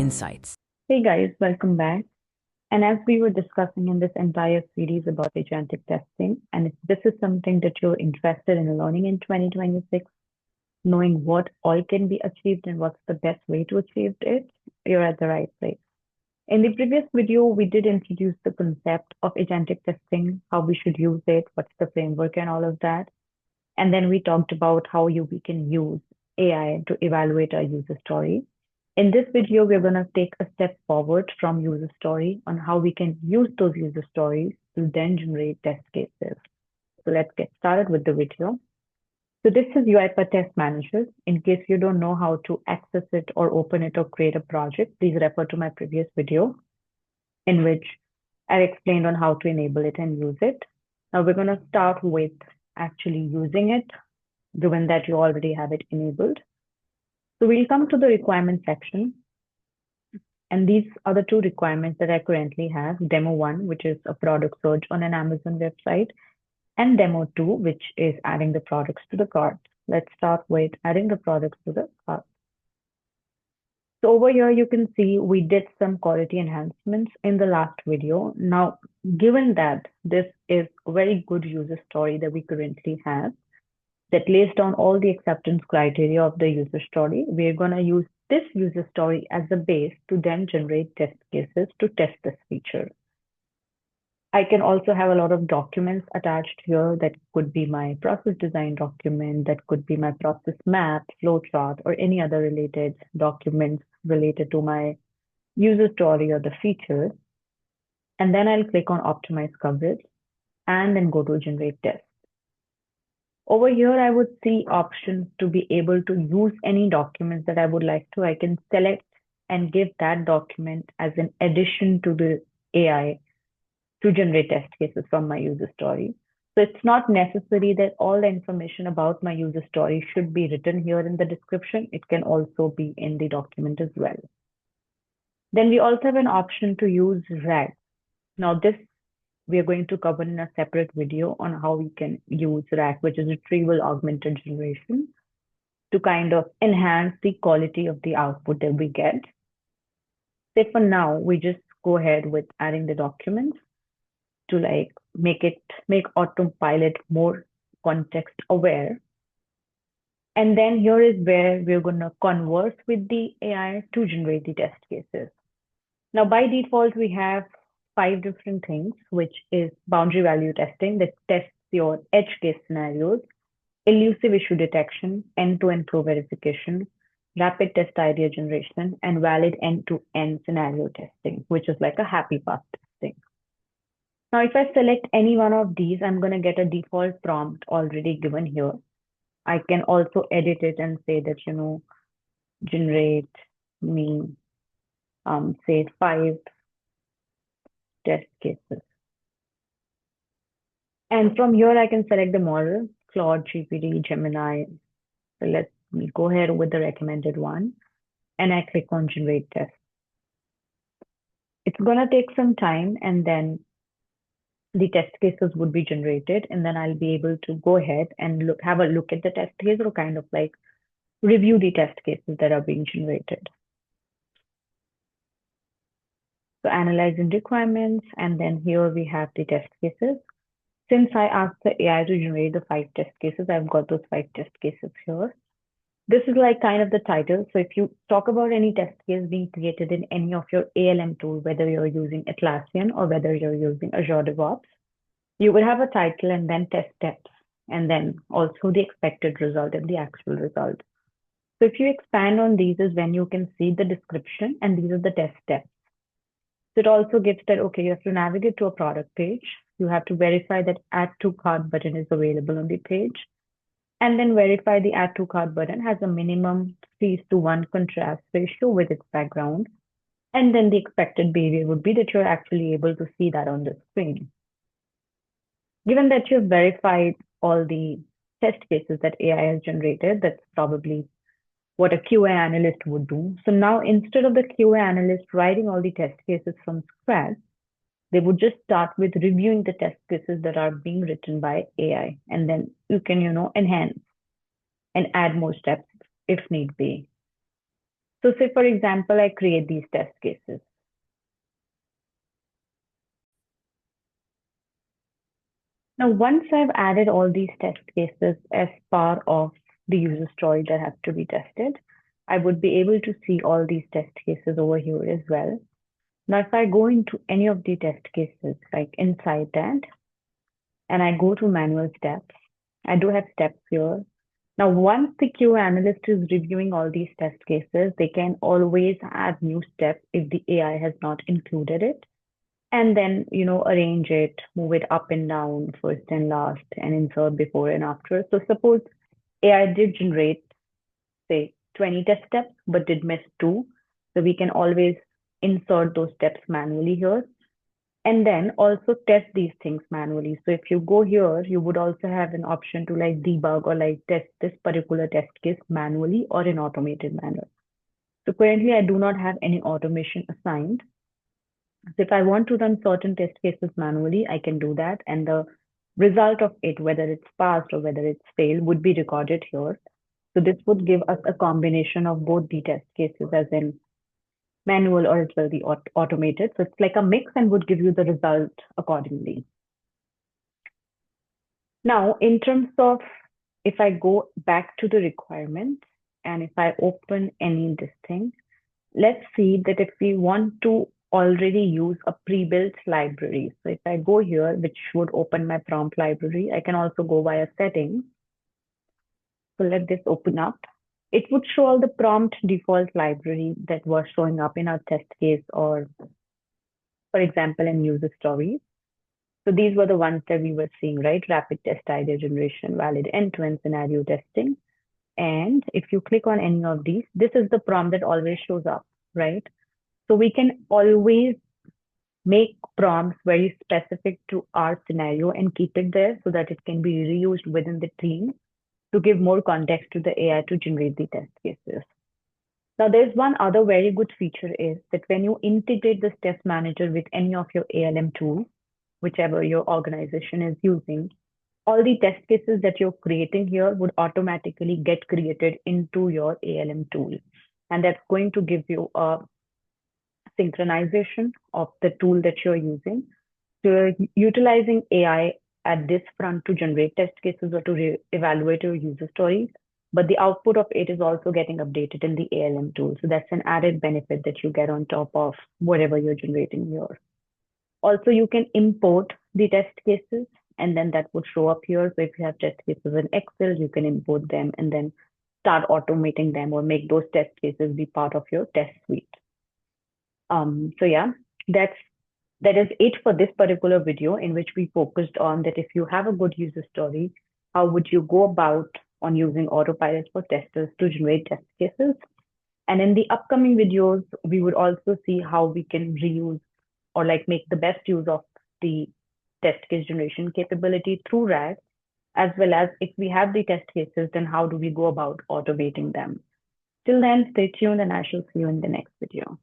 insights. Hey guys, welcome back. And as we were discussing in this entire series about agentic testing, and if this is something that you're interested in learning in 2026, knowing what all can be achieved and what's the best way to achieve it, you're at the right place. In the previous video, we did introduce the concept of agentic testing, how we should use it, what's the framework and all of that. And then we talked about how we can use AI to evaluate our user story. In this video, we're going to take a step forward from user story on how we can use those user stories to then generate test cases. So let's get started with the video. So this is UiPath Test Manager. In case you don't know how to access it or open it or create a project, please refer to my previous video in which I explained on how to enable it and use it. Now we're going to start with actually using it, given that you already have it enabled. So we'll come to the requirement section. And these are the two requirements that I currently have. Demo 1, which is a product search on an Amazon website, and Demo 2, which is adding the products to the cart. Let's start with adding the products to the cart. So over here, you can see we did some quality enhancements in the last video. Now, given that this is a very good user story that we currently have, that lays down all the acceptance criteria of the user story, we're going to use this user story as the base to then generate test cases to test this feature. I can also have a lot of documents attached here. That could be my process design document, that could be my process map, flowchart, or any other related documents related to my user story or the feature. And then I'll click on optimize coverage and then go to generate test. Over here, I would see options to be able to use any documents that I would like to. I can select and give that document as an addition to the AI to generate test cases from my user story. So it's not necessary that all the information about my user story should be written here in the description. It can also be in the document as well. Then we also have an option to use RAG. Now this we are going to cover in a separate video on how we can use RAG, which is retrieval augmented generation, to kind of enhance the quality of the output that we get. Say for now, we just go ahead with adding the documents to make autopilot more context aware. And then here is where we're going to converse with the AI to generate the test cases. Now, by default, we have 5 different things, which is boundary value testing that tests your edge case scenarios, elusive issue detection, end-to-end flow verification, rapid test idea generation, and valid end-to-end scenario testing, which is like a happy path testing. Now, if I select any one of these, I'm going to get a default prompt already given here. I can also edit it and say that, generate me, say 5 test cases. And from here, I can select the model, Claude, GPT, Gemini. So let me go ahead with the recommended one. And I click on generate test. It's going to take some time, and then the test cases would be generated. And then I'll be able to go ahead and have a look at the test case, or kind of like review the test cases that are being generated. So analyzing requirements, and then here we have the test cases. Since I asked the AI to generate the 5 test cases, I've got those 5 test cases here. This is like kind of the title. So if you talk about any test case being created in any of your ALM tool, whether you're using Atlassian or whether you're using Azure DevOps, you would have a title and then test steps, and then also the expected result and the actual result. So if you expand on these is when you can see the description, and these are the test steps. So it also gives that, okay, you have to navigate to a product page. You have to verify that add to cart button is available on the page, and then verify the add to cart button has a minimum 3:1 contrast ratio with its background. And then the expected behavior would be that you're actually able to see that on the screen. Given that you've verified all the test cases that AI has generated, that's probably what a QA analyst would do. So now instead of the QA analyst writing all the test cases from scratch, they would just start with reviewing the test cases that are being written by AI. And then you can, enhance and add more steps if need be. So say, for example, I create these test cases. Now, once I've added all these test cases as part of the user story that has to be tested, I would be able to see all these test cases over here as well. Now, if I go into any of the test cases, like inside that, and I go to manual steps, I do have steps here. Now, once the QA analyst is reviewing all these test cases, they can always add new steps if the AI has not included it, and then, arrange it, move it up and down, first and last, and insert before and after. So suppose AI did generate, say, 20 test steps, but did miss two. So we can always insert those steps manually here and then also test these things manually. So if you go here, you would also have an option to like debug or like test this particular test case manually or in automated manner. So currently I do not have any automation assigned. So if I want to run certain test cases manually, I can do that. And the result of it, whether it's passed or whether it's failed, would be recorded here. So this would give us a combination of both the test cases as in manual or as well the automated. So it's like a mix and would give you the result accordingly. Now, in terms of if I go back to the requirements and if I open any this thing, let's see that if we want to already use a pre-built library. So if I go here, which would open my prompt library, I can also go via settings. So let this open up. It would show all the prompt default library that was showing up in our test case or, for example, in user stories. So these were the ones that we were seeing, right? Rapid test idea generation, valid end-to-end scenario testing. And if you click on any of these, this is the prompt that always shows up, right? So we can always make prompts very specific to our scenario and keep it there so that it can be reused within the team to give more context to the AI to generate the test cases. Now, there's one other very good feature is that when you integrate this test manager with any of your ALM tools, whichever your organization is using, all the test cases that you're creating here would automatically get created into your ALM tool. And that's going to give you a synchronization of the tool that you're using. So you're utilizing AI at this front to generate test cases or to evaluate your user stories, but the output of it is also getting updated in the ALM tool. So that's an added benefit that you get on top of whatever you're generating here. Also, you can import the test cases and then that would show up here. So if you have test cases in Excel, you can import them and then start automating them or make those test cases be part of your test suite. So yeah, that is it for this particular video in which we focused on that if you have a good user story, how would you go about on using autopilot for testers to generate test cases? And in the upcoming videos, we would also see how we can reuse or like make the best use of the test case generation capability through RAG, as well as if we have the test cases, then how do we go about automating them? Till then, stay tuned and I shall see you in the next video.